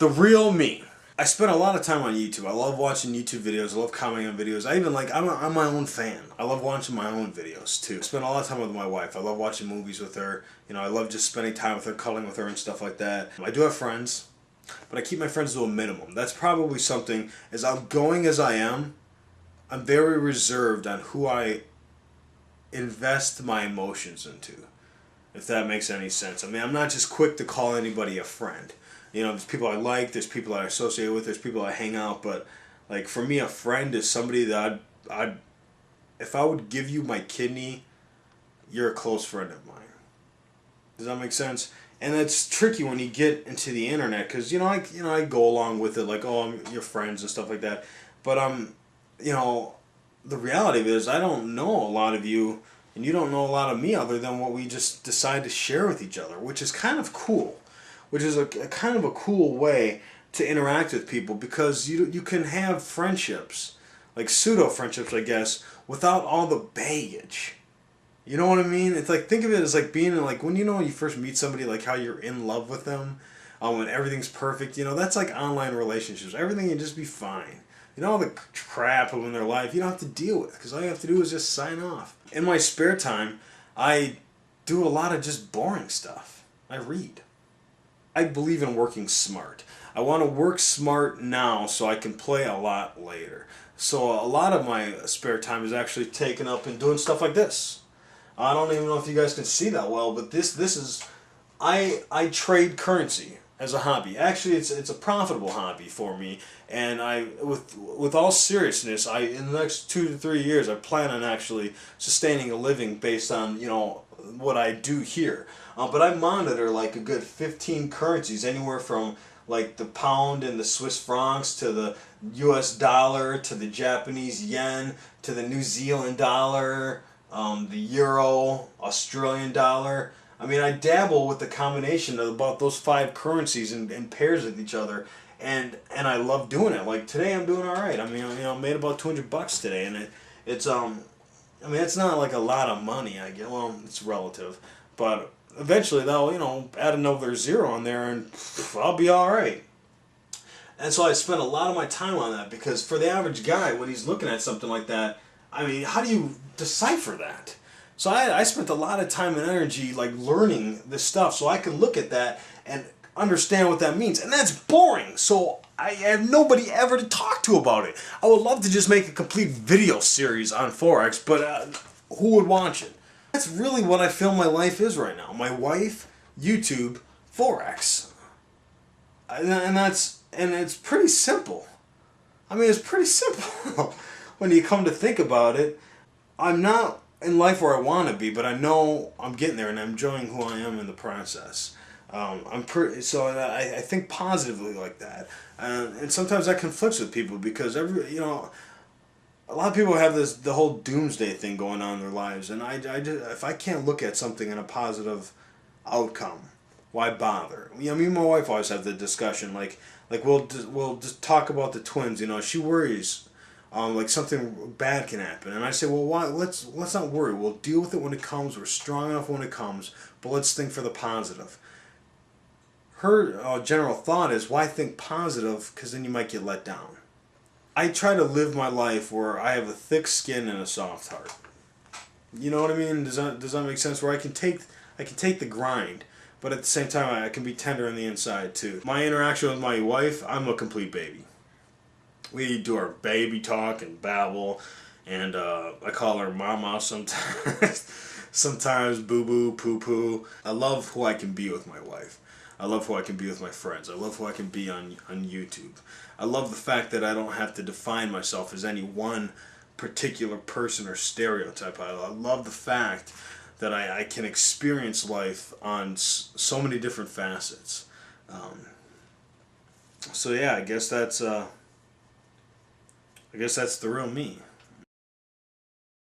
The real me. I spend a lot of time on YouTube. I love watching YouTube videos. I love commenting on videos. I even I'm my own fan. I love watching my own videos too. I spend a lot of time with my wife. I love watching movies with her. You know, I love just spending time with her, cuddling with her and stuff like that. I do have friends, but I keep my friends to a minimum. That's probably something, as outgoing as I am, I'm very reserved on who I invest my emotions into, if that makes any sense. I mean, I'm not just quick to call anybody a friend. You know, there's people I like, there's people I associate with, there's people I hang out, but like for me, a friend is somebody that I'd if I would give you my kidney, you're a close friend of mine. Does that make sense? And it's tricky when you get into the internet, because I go along with it like, oh, I'm your friends and stuff like that, but the reality of it is I don't know a lot of you, and you don't know a lot of me other than what we just decide to share with each other, which is kind of cool. Which is a kind of a cool way to interact with people, because you can have friendships, like pseudo friendships, I guess, without all the baggage. You know what I mean? It's like, think of it as like being in, like when you first meet somebody, like how you're in love with them, when everything's perfect. You know, that's like online relationships. Everything can just be fine. You know, all the crap in their life you don't have to deal with, because all you have to do is just sign off. In my spare time, I do a lot of just boring stuff. I read. I believe in working smart. I want to work smart now so I can play a lot later. So a lot of my spare time is actually taken up in doing stuff like this. I don't even know if you guys can see that well, but this is I trade currency as a hobby. Actually, it's a profitable hobby for me, and with all seriousness, in the next 2 to 3 years, I plan on actually sustaining a living based on what I do here. But I monitor like a good 15 currencies, anywhere from like the pound and the Swiss francs to the U.S. dollar to the Japanese yen to the New Zealand dollar, the euro, Australian dollar. I mean, I dabble with the combination of about those 5 currencies in pairs with each other, and I love doing it. Like today, I'm doing all right. I mean, I made about $200 today, and it's it's not like a lot of money. I get, well, it's relative, but eventually they'll add another zero on there, and I'll be all right. And so I spend a lot of my time on that, because for the average guy, when he's looking at something like that, I mean, how do you decipher that? So I spent a lot of time and energy like learning this stuff so I can look at that and understand what that means. And that's boring. So I have nobody ever to talk to about it. I would love to just make a complete video series on Forex, but who would watch it? That's really what I feel my life is right now. My wife, YouTube, Forex. And it's pretty simple. I mean, it's pretty simple when you come to think about it. I'm not in life where I want to be, but I know I'm getting there, and I'm enjoying who I am in the process. So I think positively like that, and sometimes that conflicts with people, because a lot of people have the whole doomsday thing going on in their lives, and if I can't look at something in a positive outcome, why bother? Me and my wife always have the discussion, like we'll just talk about the twins. She worries. Like something bad can happen, and I say, well, why? Let's not worry. We'll deal with it when it comes. We're strong enough when it comes, but let's think for the positive. Her general thought is, why think positive? Because then you might get let down. I try to live my life where I have a thick skin and a soft heart. You know what I mean? Does that make sense? Where I can take the grind, but at the same time I can be tender on the inside too. My interaction with my wife, I'm a complete baby. We do our baby talk and babble, and I call her mama sometimes, sometimes boo-boo, poo-poo. I love who I can be with my wife. I love who I can be with my friends. I love who I can be on YouTube. I love the fact that I don't have to define myself as any one particular person or stereotype. I love the fact that I can experience life on so many different facets. So yeah, I guess that's the real me.